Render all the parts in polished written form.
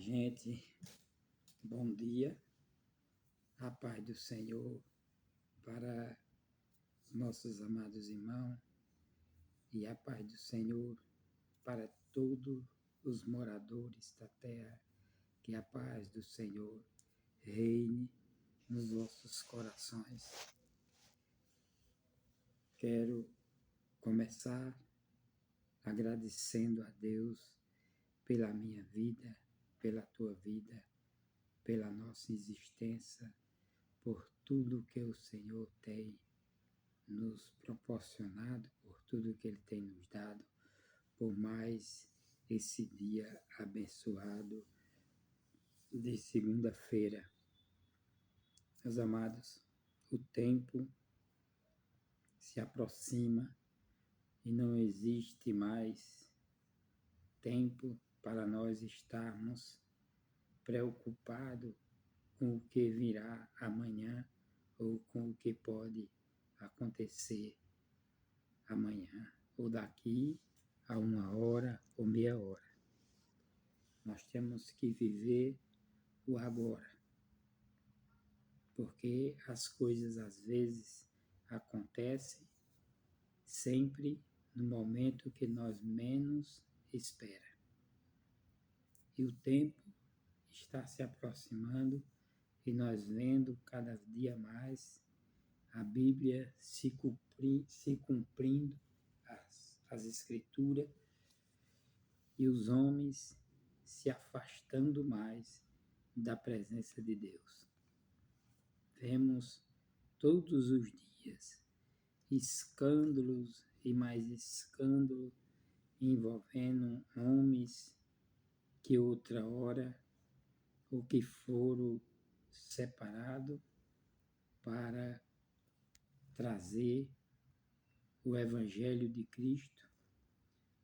Gente, bom dia, a paz do Senhor para nossos amados irmãos e a paz do Senhor para todos os moradores da terra, que a paz do Senhor reine nos nossos corações. Quero começar agradecendo a Deus pela minha vida, pela tua vida, pela nossa existência, por tudo que o Senhor tem nos proporcionado, por tudo que Ele tem nos dado, por mais esse dia abençoado de segunda-feira. Meus amados, o tempo se aproxima e não existe mais tempo para nós estarmos preocupados com o que virá amanhã ou com o que pode acontecer amanhã ou daqui a 1 hora ou meia hora. Nós temos que viver o agora, porque as coisas às vezes acontecem sempre no momento que nós menos esperamos. E o tempo está se aproximando e nós vendo cada dia mais a Bíblia se cumprindo, as Escrituras, e os homens se afastando mais da presença de Deus. Vemos todos os dias escândalos e mais escândalos envolvendo homens que outra hora ou que foram separados para trazer o Evangelho de Cristo,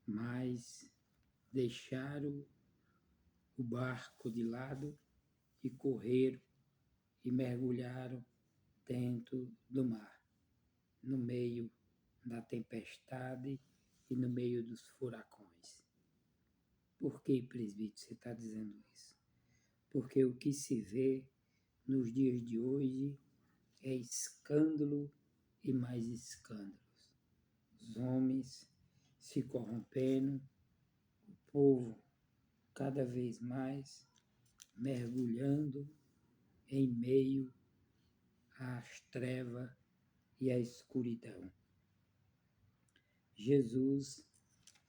mas deixaram o barco de lado e correram e mergulharam dentro do mar, no meio da tempestade e no meio dos furacões. Por que, presbítero, você está dizendo isso? Porque o que se vê nos dias de hoje é escândalo e mais escândalos. Os homens se corrompendo, o povo cada vez mais mergulhando em meio às trevas e à escuridão. Jesus,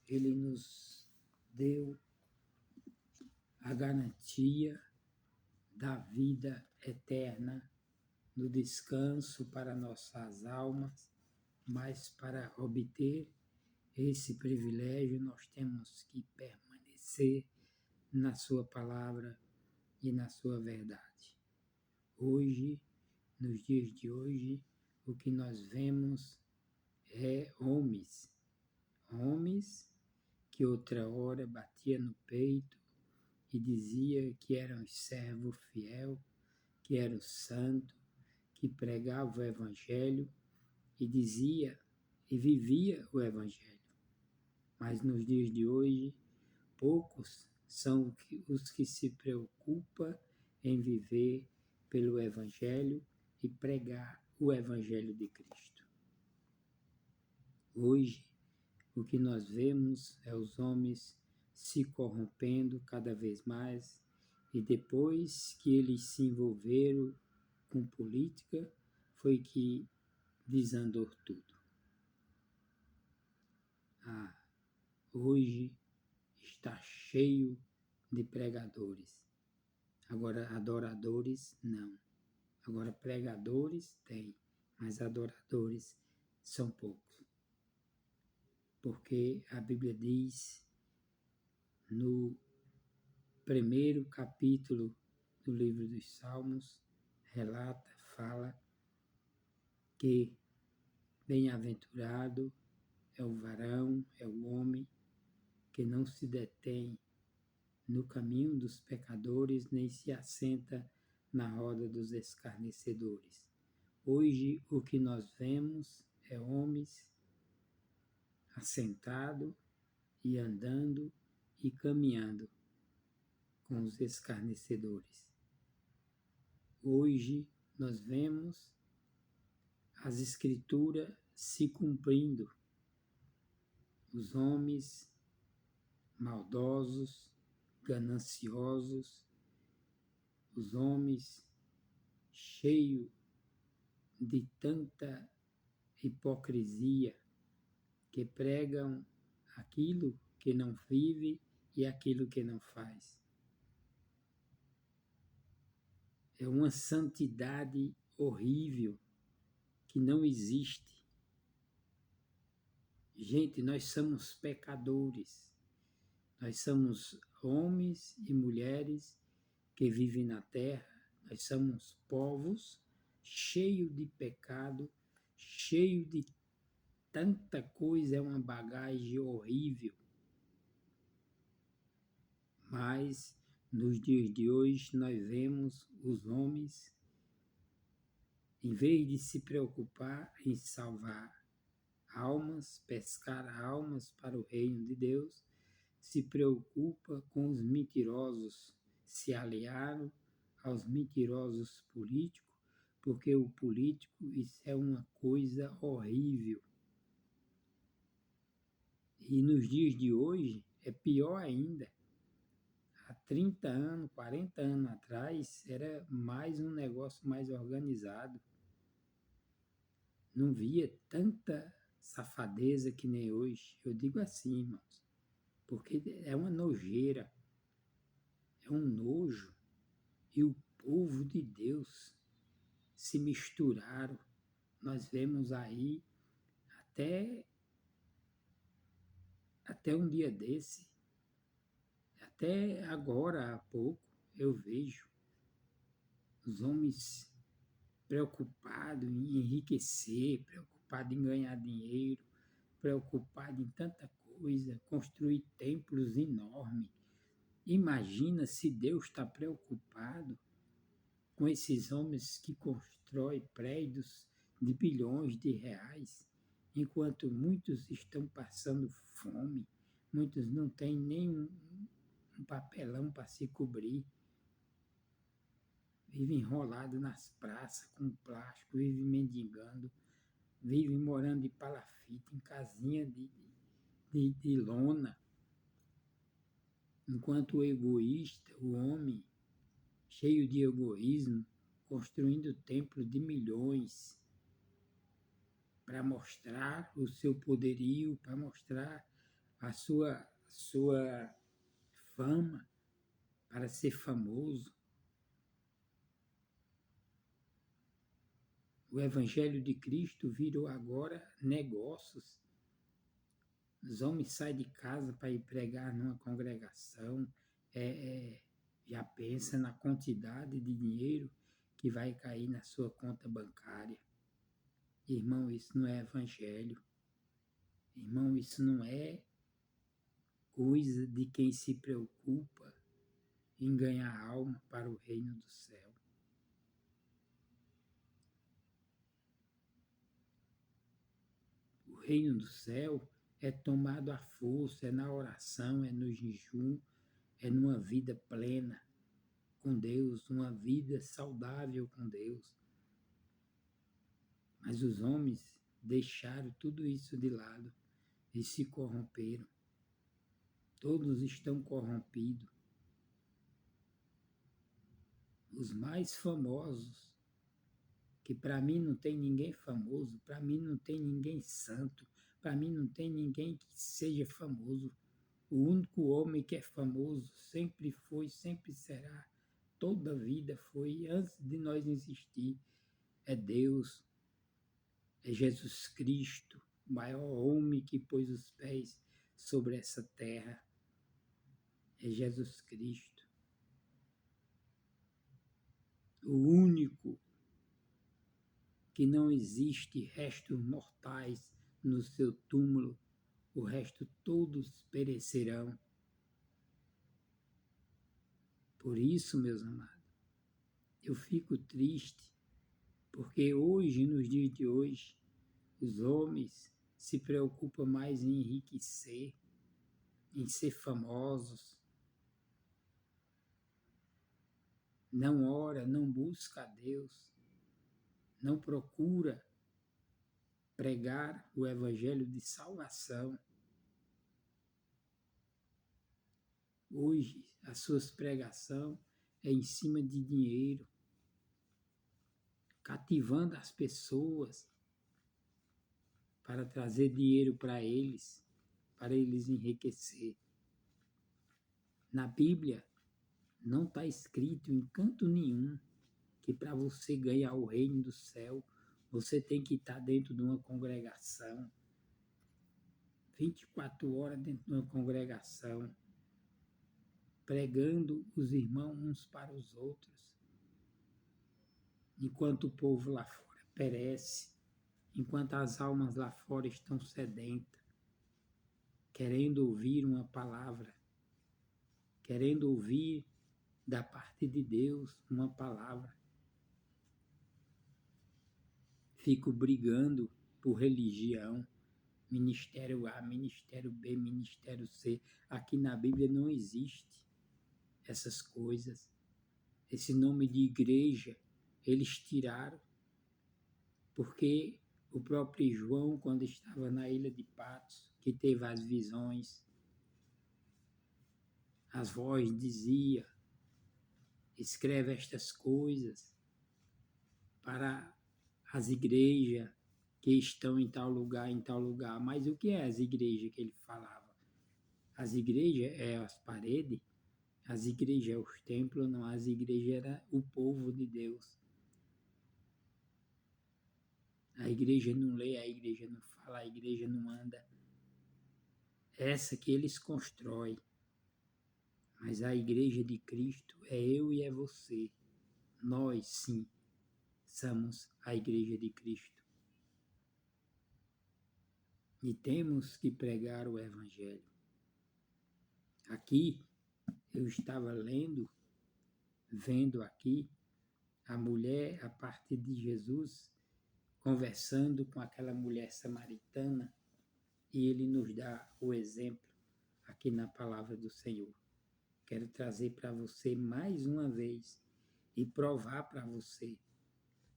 Ele nos deu a garantia da vida eterna, do descanso para nossas almas, mas para obter esse privilégio nós temos que permanecer na sua palavra e na sua verdade. Hoje, nos dias de hoje, o que nós vemos é homens que outra hora batia no peito e dizia que eram servo fiel, que eram santo, que pregava o Evangelho e dizia e vivia o Evangelho. Mas nos dias de hoje, poucos são os que se preocupam em viver pelo Evangelho e pregar o Evangelho de Cristo. Hoje, o que nós vemos é os homens se corrompendo cada vez mais e depois que eles se envolveram com política, foi que desandou tudo. Hoje está cheio de pregadores. Agora, adoradores, não. Agora, pregadores tem, mas adoradores são poucos. Porque a Bíblia diz, no primeiro capítulo do livro dos Salmos, relata, fala que bem-aventurado é o varão, é o homem que não se detém no caminho dos pecadores, nem se assenta na roda dos escarnecedores. Hoje, o que nós vemos é homens assentados e andando e caminhando com os escarnecedores. Hoje nós vemos as Escrituras se cumprindo. Os homens maldosos, gananciosos, os homens cheios de tanta hipocrisia, que pregam aquilo que não vive e aquilo que não faz. É uma santidade horrível que não existe. Gente, nós somos pecadores. Nós somos homens e mulheres que vivem na terra. Nós somos povos cheios de pecado, cheios de tanta coisa, é uma bagagem horrível. Mas nos dias de hoje nós vemos os homens, em vez de se preocupar em salvar almas, pescar almas para o reino de Deus, se preocupa com os mentirosos, se aliaram aos mentirosos políticos, porque o político, isso é uma coisa horrível. E nos dias de hoje é pior ainda. Há 30 anos, 40 anos atrás, era mais um negócio mais organizado. Não via tanta safadeza que nem hoje. Eu digo assim, irmãos, porque é uma nojeira, é um nojo. E o povo de Deus se misturaram. Nós vemos aí, até um dia desse, até agora há pouco, eu vejo os homens preocupados em enriquecer, preocupados em ganhar dinheiro, preocupados em tanta coisa, construir templos enormes. Imagina se Deus está preocupado com esses homens que constroem prédios de bilhões de reais, enquanto muitos estão passando fome, muitos não têm nem um papelão para se cobrir, vivem enrolados nas praças com plástico, vivem mendigando, vivem morando de palafita, em casinha de lona, enquanto o egoísta, o homem, cheio de egoísmo, construindo templos de milhões para mostrar o seu poderio, para mostrar a sua fama, para ser famoso. O Evangelho de Cristo virou agora negócios. Os homens saem de casa para ir pregar numa congregação, já pensa na quantidade de dinheiro que vai cair na sua conta bancária. Irmão, isso não é evangelho. Irmão, isso não é coisa de quem se preocupa em ganhar alma para o reino do céu. O reino do céu é tomado à força, é na oração, é no jejum, é numa vida plena com Deus, uma vida saudável com Deus. Mas os homens deixaram tudo isso de lado e se corromperam. Todos estão corrompidos. Os mais famosos, que para mim não tem ninguém famoso, para mim não tem ninguém santo, para mim não tem ninguém que seja famoso. O único homem que é famoso sempre foi, sempre será, toda a vida foi, antes de nós existir, é Deus, é Jesus Cristo, o maior homem que pôs os pés sobre essa terra, é Jesus Cristo. O único que não existe restos mortais no seu túmulo, o resto todos perecerão. Por isso, meus amados, eu fico triste, porque hoje, nos dias de hoje, os homens se preocupam mais em enriquecer, em ser famosos, não ora, não busca a Deus, não procura pregar o evangelho de salvação. Hoje, a sua pregação é em cima de dinheiro, cativando as pessoas para trazer dinheiro para eles enriquecer. Na Bíblia, não está escrito em canto nenhum que para você ganhar o reino do céu, você tem que estar dentro de uma congregação, 24 horas dentro de uma congregação, pregando os irmãos uns para os outros, enquanto o povo lá fora perece, enquanto as almas lá fora estão sedentas, querendo ouvir uma palavra, querendo ouvir da parte de Deus uma palavra. Fico brigando por religião, ministério A, ministério B, ministério C. Aqui na Bíblia não existe essas coisas. Esse nome de igreja, eles tiraram, porque o próprio João, quando estava na Ilha de Patmos, que teve as visões, as vozes diziam, escreve estas coisas para as igrejas que estão em tal lugar, em tal lugar. Mas o que é as igrejas que ele falava? As igrejas é as paredes, as igrejas é os templos, não, as igrejas era o povo de Deus. A igreja não lê, a igreja não fala, a igreja não anda. Essa que eles constroem. Mas a igreja de Cristo é eu e é você. Nós, sim, somos a igreja de Cristo. E temos que pregar o evangelho. Aqui, eu estava vendo aqui, a mulher, a partir de Jesus, conversando com aquela mulher samaritana, e ele nos dá o exemplo aqui na palavra do Senhor. Quero trazer para você mais uma vez e provar para você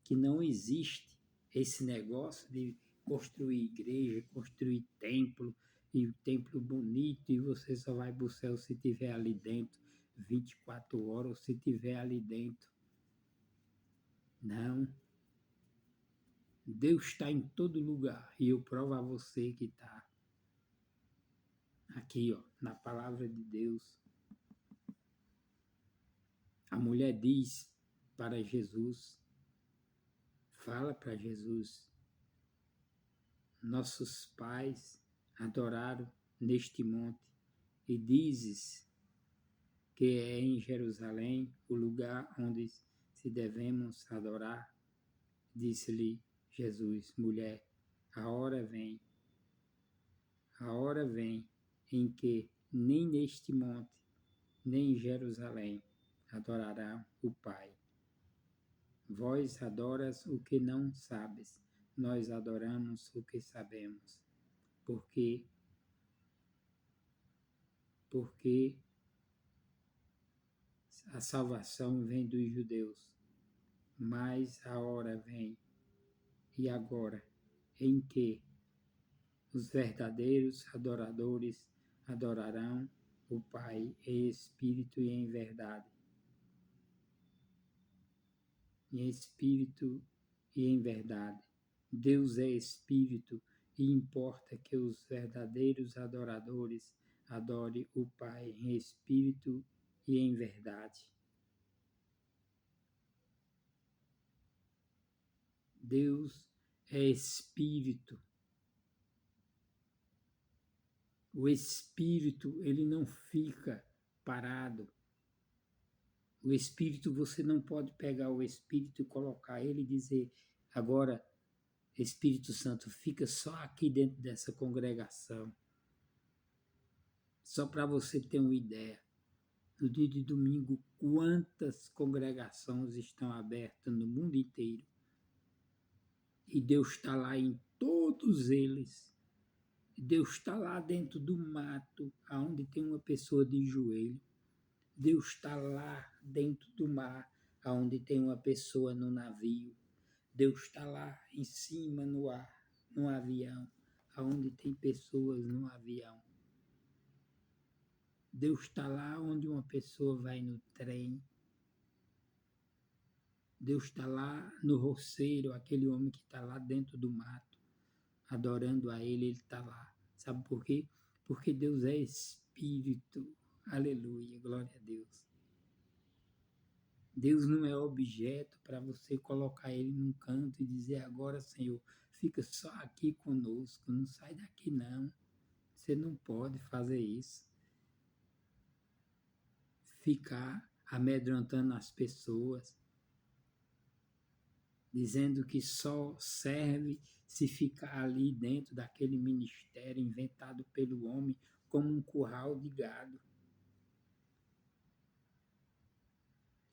que não existe esse negócio de construir igreja, construir templo, e o templo bonito, e você só vai para o céu se estiver ali dentro 24 horas, ou se estiver ali dentro. Não. Deus está em todo lugar, e eu provo a você que está aqui, ó, na palavra de Deus. A mulher diz para Jesus, fala para Jesus, nossos pais adoraram neste monte, e dizes que é em Jerusalém o lugar onde se devemos adorar. Disse-lhe Jesus, mulher, a hora vem em que nem neste monte, nem em Jerusalém adorará o Pai. Vós adoras o que não sabes, nós adoramos o que sabemos, porque a salvação vem dos judeus, mas a hora vem, e agora, em que os verdadeiros adoradores adorarão o Pai em espírito e em verdade. Em espírito e em verdade. Deus é espírito e importa que os verdadeiros adoradores adorem o Pai em espírito e em verdade. Deus é espírito. O espírito, ele não fica parado. O espírito, você não pode pegar o espírito e colocar ele e dizer, agora, Espírito Santo, fica só aqui dentro dessa congregação. Só para você ter uma ideia. No dia de domingo, quantas congregações estão abertas no mundo inteiro? E Deus está lá em todos eles. Deus está lá dentro do mato, onde tem uma pessoa de joelho. Deus está lá dentro do mar, aonde tem uma pessoa no navio. Deus está lá em cima no ar, no avião, aonde tem pessoas no avião. Deus está lá onde uma pessoa vai no trem. Deus está lá no roceiro, aquele homem que está lá dentro do mato, adorando a Ele está lá. Sabe por quê? Porque Deus é Espírito. Aleluia, glória a Deus. Deus não é objeto para você colocar Ele num canto e dizer agora, Senhor, fica só aqui conosco, não sai daqui não. Você não pode fazer isso. Ficar amedrontando as pessoas, dizendo que só serve se ficar ali dentro daquele ministério inventado pelo homem como um curral de gado.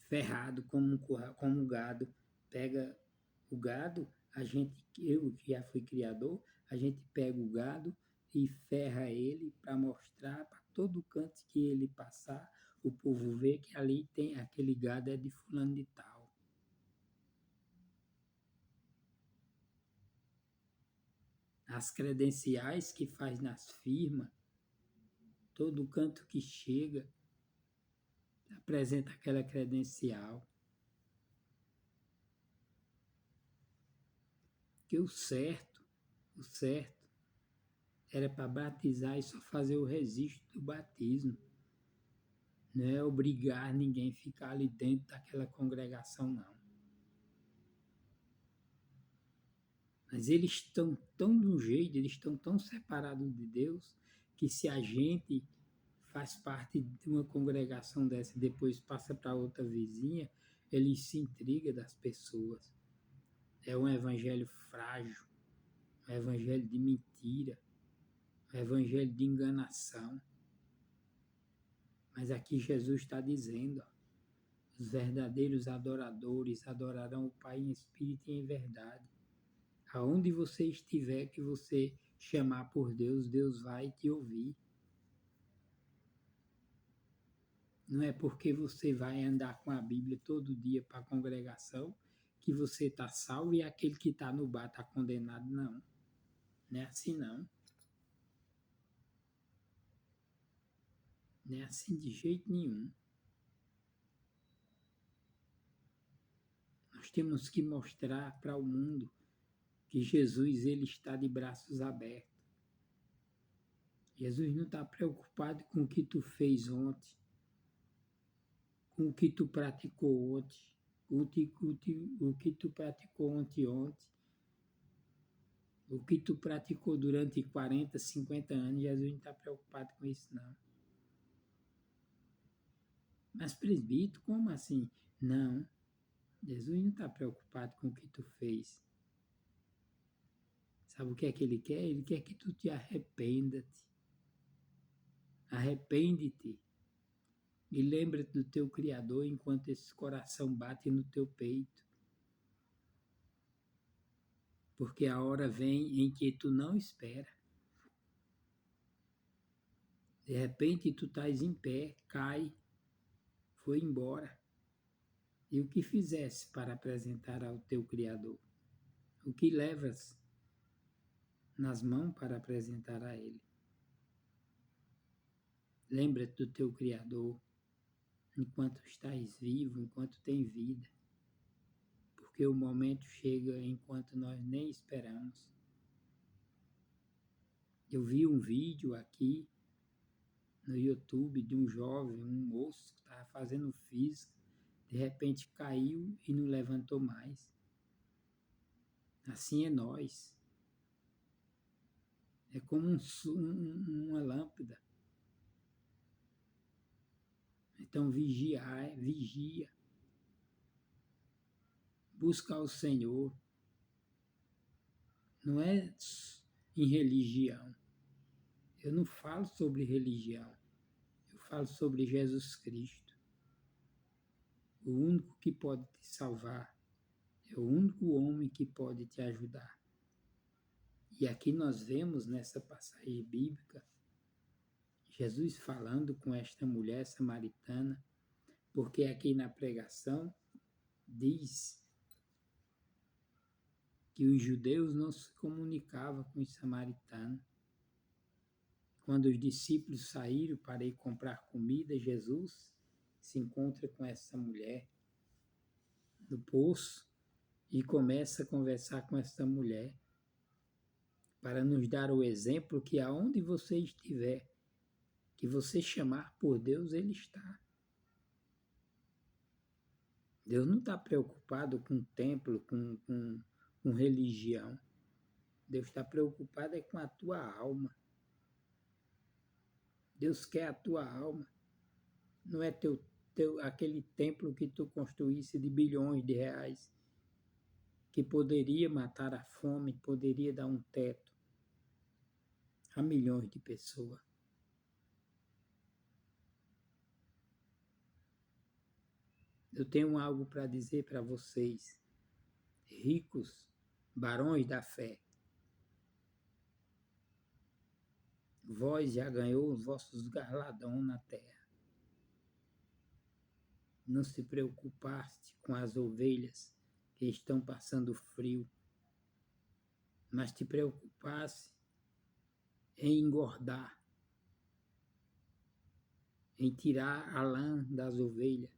Ferrado como um curral, como um gado. Pega o gado, eu que já fui criador, a gente pega o gado e ferra ele para mostrar para todo canto que ele passar, o povo vê que ali tem aquele gado é de fulano de tal. As credenciais que faz nas firmas, todo canto que chega, apresenta aquela credencial. Que o certo era para batizar e só fazer o registro do batismo. Não é obrigar ninguém a ficar ali dentro daquela congregação, não. Mas eles estão tão de um jeito, eles estão tão separados de Deus, que se a gente faz parte de uma congregação dessa e depois passa para outra vizinha, ele se intriga das pessoas. É um evangelho frágil, um evangelho de mentira, um evangelho de enganação. Mas aqui Jesus está dizendo, ó, os verdadeiros adoradores adorarão o Pai em espírito e em verdade. Aonde você estiver, que você chamar por Deus, Deus vai te ouvir. Não é porque você vai andar com a Bíblia todo dia para a congregação que você está salvo e aquele que está no bar está condenado, não. Não é assim, não. Não é assim de jeito nenhum. Nós temos que mostrar para o mundo que Jesus ele está de braços abertos. Jesus não está preocupado com o que tu fez ontem, com o que tu praticou ontem, o que tu praticou ontem, o que tu praticou durante 40, 50 anos. Jesus não está preocupado com isso, não. Mas presbítero, como assim? Não, Jesus não está preocupado com o que tu fez. Sabe o que é que ele quer? Ele quer que tu te arrependa-te. Arrepende-te. E lembra-te do teu Criador enquanto esse coração bate no teu peito. Porque a hora vem em que tu não espera. De repente tu estás em pé, cai, foi embora. E o que fizesse para apresentar ao teu Criador? O que levas nas mãos para apresentar a Ele? Lembra-te do teu Criador enquanto estás vivo, enquanto tem vida. Porque o momento chega enquanto nós nem esperamos. Eu vi um vídeo aqui no YouTube de um jovem, um moço que estava fazendo física, de repente caiu e não levantou mais. Assim é nós. É como uma lâmpada. Então vigia. Busca o Senhor. Não é em religião. Eu não falo sobre religião. Eu falo sobre Jesus Cristo. O único que pode te salvar. É o único homem que pode te ajudar. E aqui nós vemos nessa passagem bíblica Jesus falando com esta mulher samaritana, porque aqui na pregação diz que os judeus não se comunicavam com os samaritanos. Quando os discípulos saíram para ir comprar comida, Jesus se encontra com essa mulher no poço e começa a conversar com essa mulher para nos dar o exemplo que aonde você estiver, que você chamar por Deus, Ele está. Deus não está preocupado com templo, com religião. Deus está preocupado é com a tua alma. Deus quer a tua alma. Não é aquele templo que tu construísse de bilhões de reais, que poderia matar a fome, poderia dar um teto a milhões de pessoas. Eu tenho algo para dizer para vocês, ricos, barões da fé. Vós já ganhou os vossos galardões na terra. Não se preocupaste com as ovelhas que estão passando frio, mas te preocupaste em engordar, em tirar a lã das ovelhas,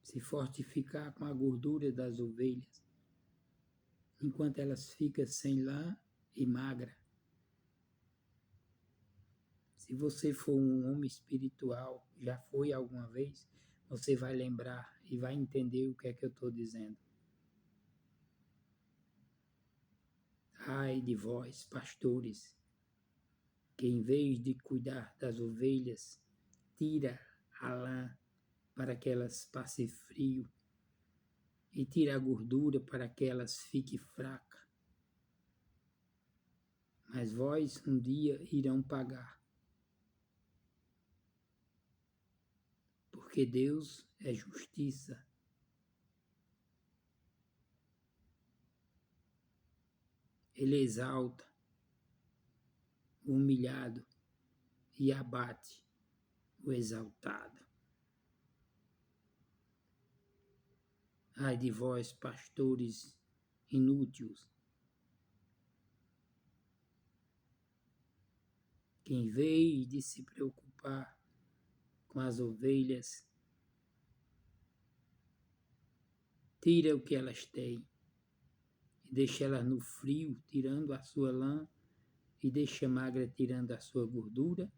se fortificar com a gordura das ovelhas, enquanto elas ficam sem lã e magra. Se você for um homem espiritual, já foi alguma vez, você vai lembrar e vai entender o que é que eu estou dizendo. Ai de vós, pastores, que em vez de cuidar das ovelhas, tira a lã para que elas passem frio e tira a gordura para que elas fiquem fracas. Mas vós um dia irão pagar. Porque Deus é justiça. Ele exalta o humilhado e abate o exaltado. Ai de vós, pastores inúteis, que em vez de se preocupar com as ovelhas, tira o que elas têm e deixa elas no frio, tirando a sua lã, e deixa magra, tirando a sua gordura,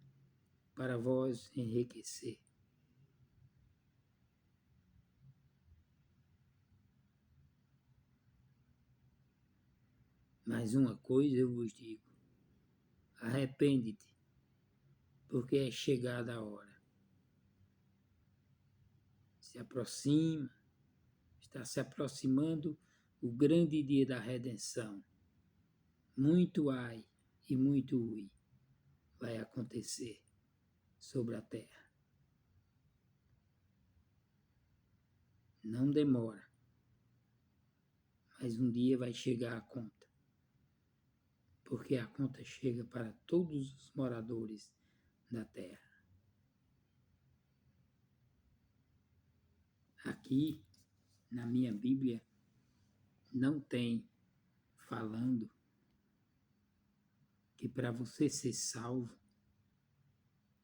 para vós enriquecer. Mas uma coisa eu vos digo, arrepende-te, porque é chegada a hora. Se aproxima, está se aproximando o grande dia da redenção. Muito ai e muito ui vai acontecer sobre a terra. Não demora, mas um dia vai chegar a conta. Porque a conta chega para todos os moradores da terra. Aqui, na minha Bíblia, não tem falando que para você ser salvo,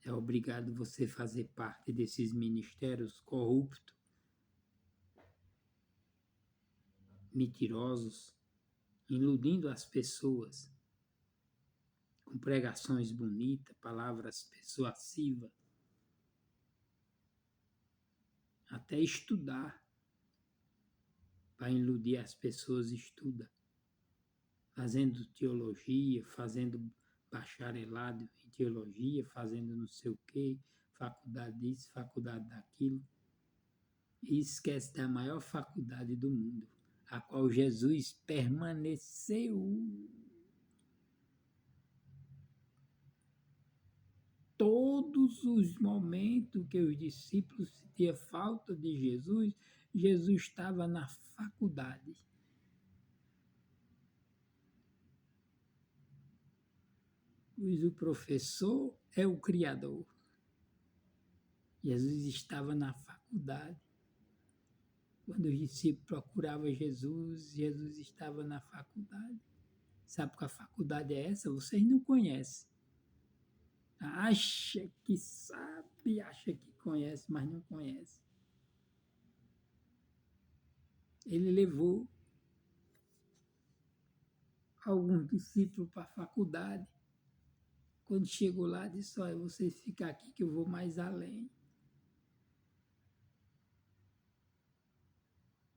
é obrigado você fazer parte desses ministérios corruptos, mentirosos, iludindo as pessoas com pregações bonitas, palavras persuasivas, até estudar para iludir as pessoas, estuda, fazendo teologia, fazendo bacharelado em teologia, fazendo não sei o quê, faculdade disso, faculdade daquilo, e esquece da maior faculdade do mundo, a qual Jesus permaneceu. Todos os momentos que os discípulos sentiam falta de Jesus, Jesus estava na faculdade. Pois o professor é o Criador. Jesus estava na faculdade. faculdade. Quando os discípulos procuravam Jesus, Jesus estava na faculdade. Sabe qual a faculdade é essa? Vocês não conhecem. Acha que sabe, acha que conhece, mas não conhece. Ele levou alguns discípulos para a faculdade. Quando chegou lá, disse: olha, vocês ficam aqui que eu vou mais além.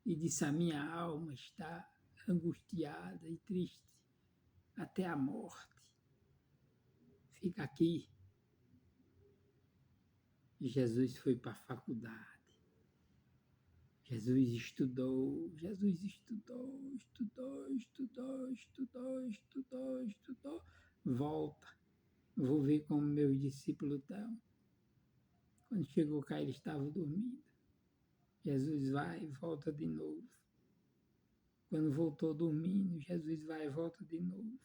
E disse: a minha alma está angustiada e triste até a morte. Fica aqui. E Jesus foi para a faculdade. Jesus estudou, estudou. Volta. Vou ver como meus discípulos estão. Quando chegou cá, ele estava dormindo. Jesus vai e volta de novo. Quando voltou dormindo, Jesus vai e volta de novo.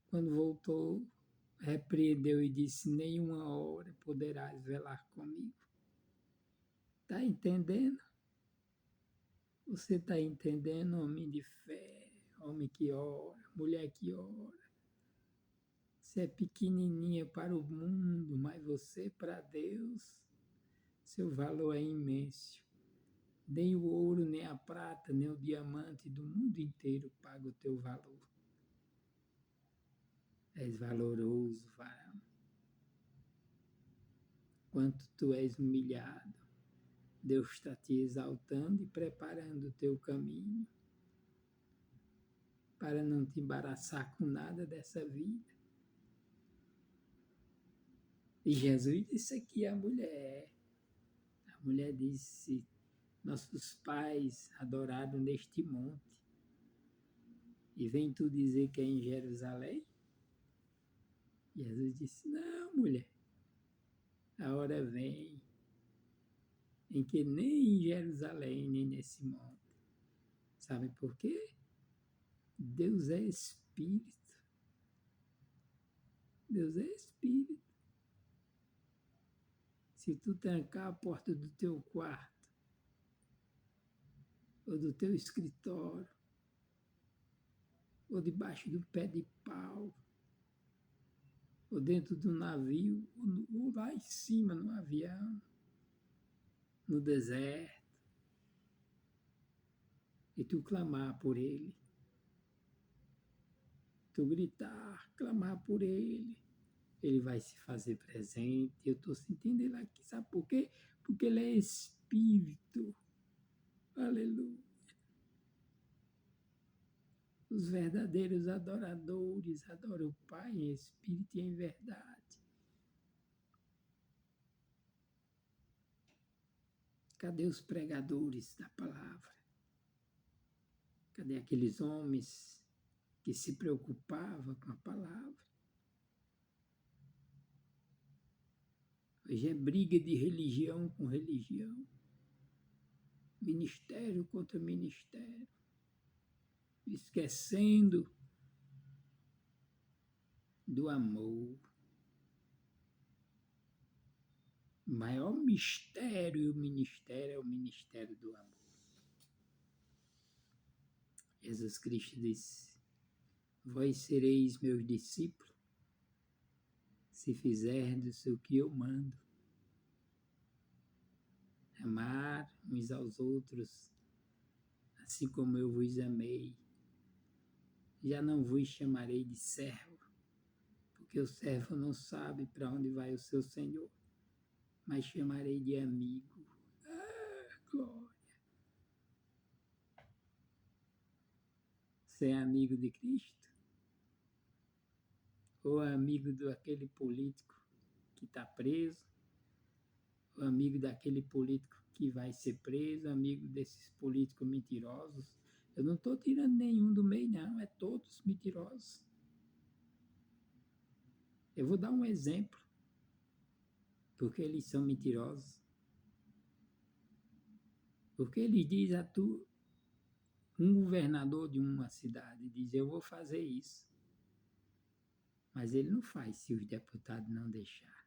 Quando voltou, repreendeu e disse: nenhuma hora poderás velar comigo. Está entendendo? Você está entendendo, homem de fé, homem que ora, mulher que ora? Você é pequenininha para o mundo, mas você para Deus, seu valor é imenso. Nem o ouro, nem a prata, nem o diamante do mundo inteiro paga o teu valor. És valoroso, varão. Quanto tu és humilhado, Deus está te exaltando e preparando o teu caminho para não te embaraçar com nada dessa vida. E Jesus disse aqui à mulher. A mulher disse: nossos pais adoraram neste monte. E vem tu dizer que é em Jerusalém? Jesus disse: não, mulher. A hora vem em que nem em Jerusalém, nem nesse monte. Sabe por quê? Deus é Espírito. Deus é Espírito. Se tu trancar a porta do teu quarto, ou do teu escritório, ou debaixo do pé de pau, ou dentro do navio, ou lá em cima no avião, no deserto, e tu clamar por Ele, tu gritar, clamar por Ele, Ele vai se fazer presente. Eu estou sentindo Ele aqui, sabe por quê? Porque Ele é Espírito. Aleluia. Os verdadeiros adoradores adoram o Pai em Espírito e em verdade. Cadê os pregadores da palavra? Cadê aqueles homens que se preocupavam com a palavra? Hoje é briga de religião com religião, ministério contra ministério, esquecendo do amor. O maior mistério e o ministério é o ministério do amor. Jesus Cristo disse: vós sereis meus discípulos se fizerdes o que eu mando. Amar uns aos outros, assim como eu vos amei. Já não vos chamarei de servo, porque o servo não sabe para onde vai o seu senhor, mas chamarei de amigo. Glória! Você é amigo de Cristo? Ou amigo daquele político que está preso? Ou amigo daquele político que vai ser preso? Amigo desses políticos mentirosos? Eu não estou tirando nenhum do meio, não. É todos mentirosos. Eu vou dar um exemplo. Porque eles são mentirosos. Porque eles dizem a tu, um governador de uma cidade diz: eu vou fazer isso. Mas ele não faz se os deputados não deixar.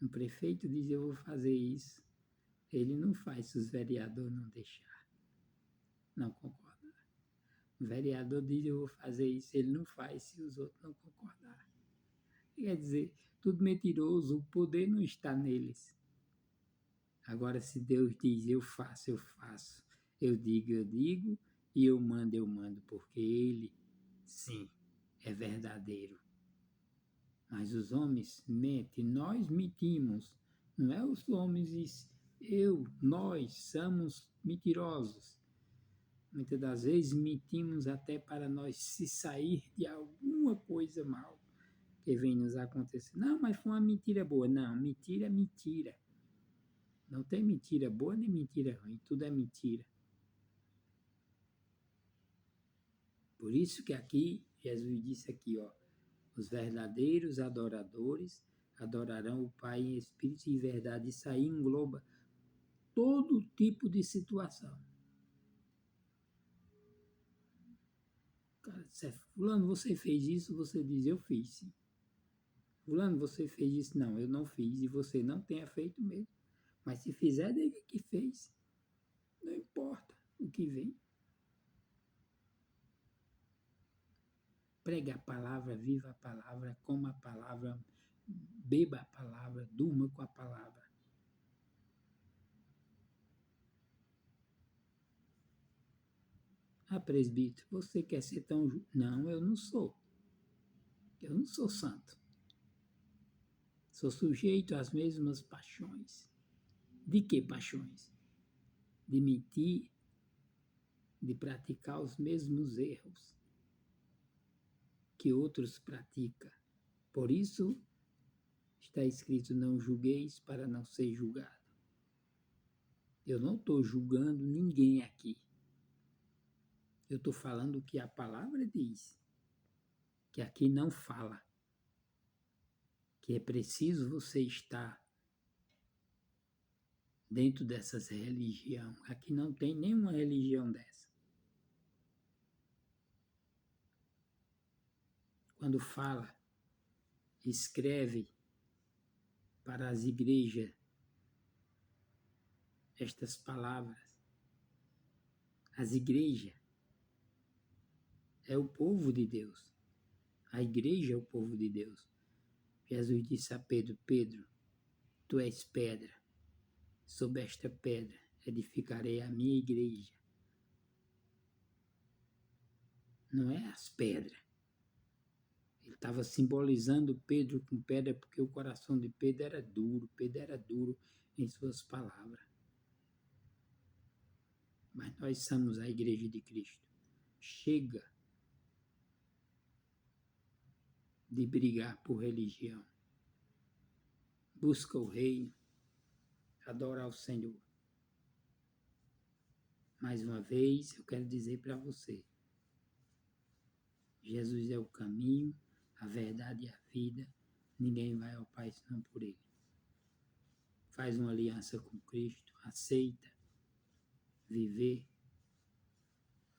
Um prefeito diz: eu vou fazer isso. Ele não faz se os vereadores não deixar, não concordar. O vereador diz, eu vou fazer isso, ele não faz se os outros não concordarem. Quer dizer, tudo mentiroso, o poder não está neles. Agora, se Deus diz, eu faço, eu digo, e eu mando, porque Ele, sim, é verdadeiro. Mas os homens mentem, nós mentimos, não é os homens, nós somos mentirosos. Muitas das vezes mentimos até para nós se sair de alguma coisa mal que vem nos acontecer. Não, mas foi uma mentira boa. Não, mentira é mentira. Não tem mentira boa nem mentira ruim, tudo é mentira. Por isso que aqui, Jesus disse aqui, ó, os verdadeiros adoradores adorarão o Pai em espírito e verdade. Isso aí engloba todo tipo de situação. Cara, fulano, você fez isso? Você diz, eu fiz, sim. Fulano, você fez isso? Não, eu não fiz e você não tenha feito mesmo. Mas se fizer, diga que fez. Não importa o que vem. Pregue a palavra, viva a palavra, coma a palavra, beba a palavra, durma com a palavra. Ah, presbítero, você quer ser tão... Não, eu não sou. Eu não sou santo. Sou sujeito às mesmas paixões. De que paixões? De mentir, de praticar os mesmos erros que outros praticam. Por isso, está escrito, não julgueis para não ser julgado. Eu não estou julgando ninguém aqui. Eu estou falando o que a palavra diz, que aqui não fala, que é preciso você estar dentro dessas religiões. Aqui não tem nenhuma religião dessa. Quando fala, escreve para as igrejas estas palavras. As igrejas é o povo de Deus. A igreja é o povo de Deus. Jesus disse a Pedro, Pedro, tu és pedra. Sob esta pedra edificarei a minha igreja. Não é as pedras. Ele estava simbolizando Pedro com pedra porque o coração de Pedro era duro em suas palavras. Mas nós somos a igreja de Cristo. Chega de brigar por religião. Busca o reino, adora ao Senhor. Mais uma vez, eu quero dizer para você, Jesus é o caminho, a verdade e a vida. Ninguém vai ao Pai senão por Ele. Faz uma aliança com Cristo, aceita viver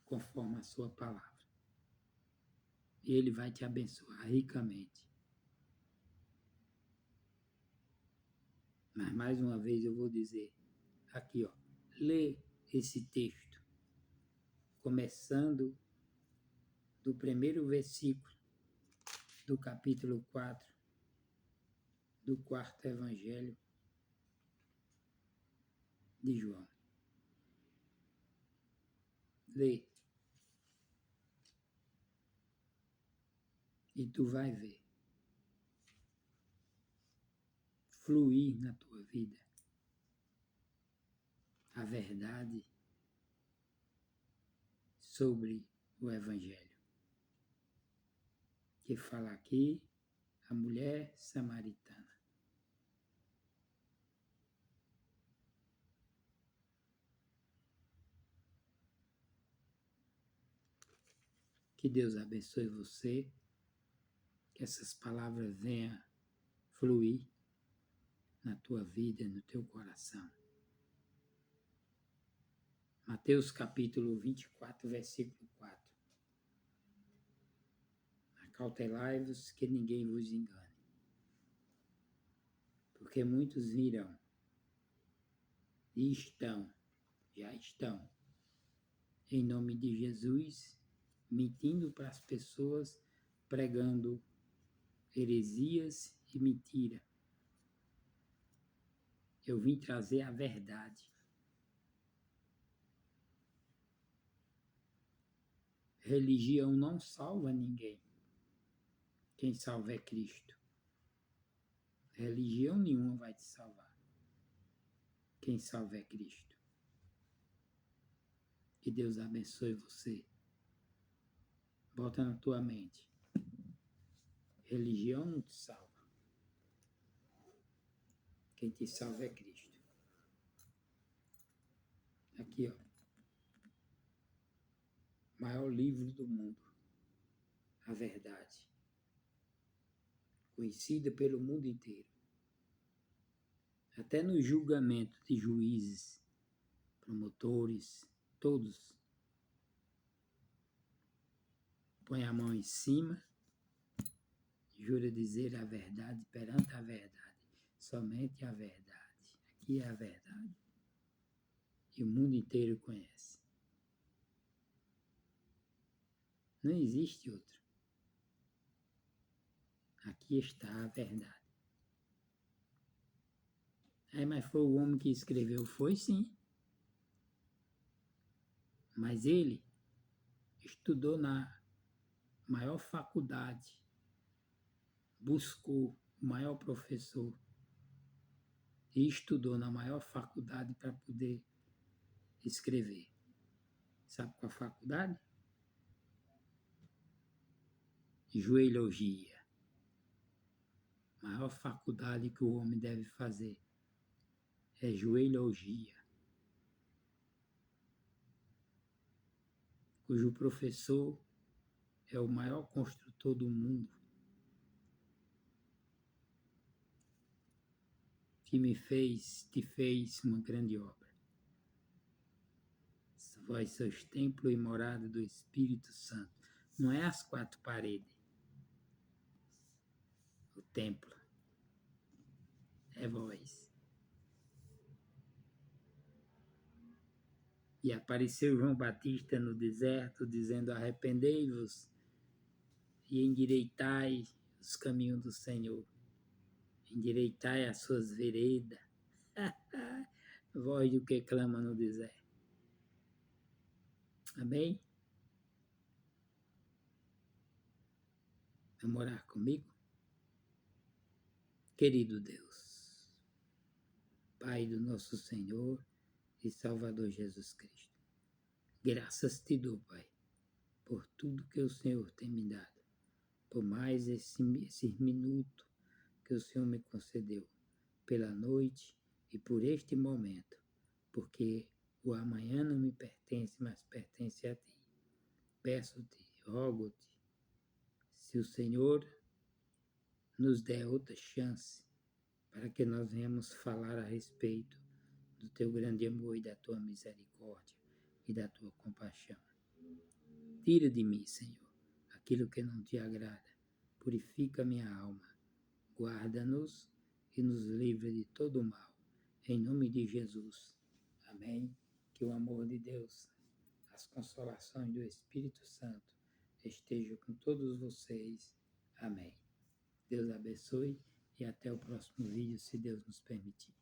conforme a sua palavra. E Ele vai te abençoar ricamente. Mas mais uma vez eu vou dizer, aqui ó, lê esse texto, começando do primeiro versículo do capítulo 4 do quarto evangelho de João. Lê. E tu vai ver fluir na tua vida a verdade sobre o evangelho. Que fala aqui a mulher samaritana. Que Deus abençoe você, que essas palavras venham fluir na tua vida, no teu coração. Mateus capítulo 24, versículo 4. Acautelai-vos que ninguém vos engane, porque muitos virão E estão, já estão, em nome de Jesus, mentindo para as pessoas, pregando heresias e mentira. Eu vim trazer a verdade. Religião não salva ninguém. Quem salva é Cristo. Religião nenhuma vai te salvar. Quem salva é Cristo. Que Deus abençoe você. Bota na tua mente. Religião não te salva. Quem te salva é Cristo. Aqui, ó. Maior livro do mundo. A verdade. Conhecida pelo mundo inteiro. Até no julgamento de juízes, promotores, todos. Põe a mão em cima, jura dizer a verdade perante a verdade. Somente a verdade. Aqui é a verdade. E o mundo inteiro conhece. Não existe outro. Aqui está a verdade. Mas foi o homem que escreveu? Foi sim. Mas ele estudou na maior faculdade, buscou o maior professor e estudou na maior faculdade para poder escrever. Sabe qual a faculdade? Joeologia. A maior faculdade que o homem deve fazer é joeologia, cujo professor é o maior construtor do mundo, que te fez uma grande obra. Vós sois templo e morada do Espírito Santo. Não é as quatro paredes. O templo é vós. E apareceu João Batista no deserto, dizendo: arrependei-vos e endireitai os caminhos do Senhor. Endireitai as suas veredas. Voz do que clama no deserto. Amém? Vai morar comigo? Querido Deus, Pai do nosso Senhor e Salvador Jesus Cristo, graças te dou, Pai, por tudo que o Senhor tem me dado, por mais esse minuto que o Senhor me concedeu, pela noite e por este momento, porque o amanhã não me pertence, mas pertence a ti. Peço-te, rogo-te, se o Senhor nos der outra chance para que nós venhamos falar a respeito do teu grande amor e da tua misericórdia e da tua compaixão. Tira de mim, Senhor, aquilo que não te agrada. Purifica minha alma. Guarda-nos e nos livra de todo o mal. Em nome de Jesus. Amém. Que o amor de Deus, as consolações do Espírito Santo estejam com todos vocês. Amém. Deus abençoe e até o próximo vídeo, se Deus nos permitir.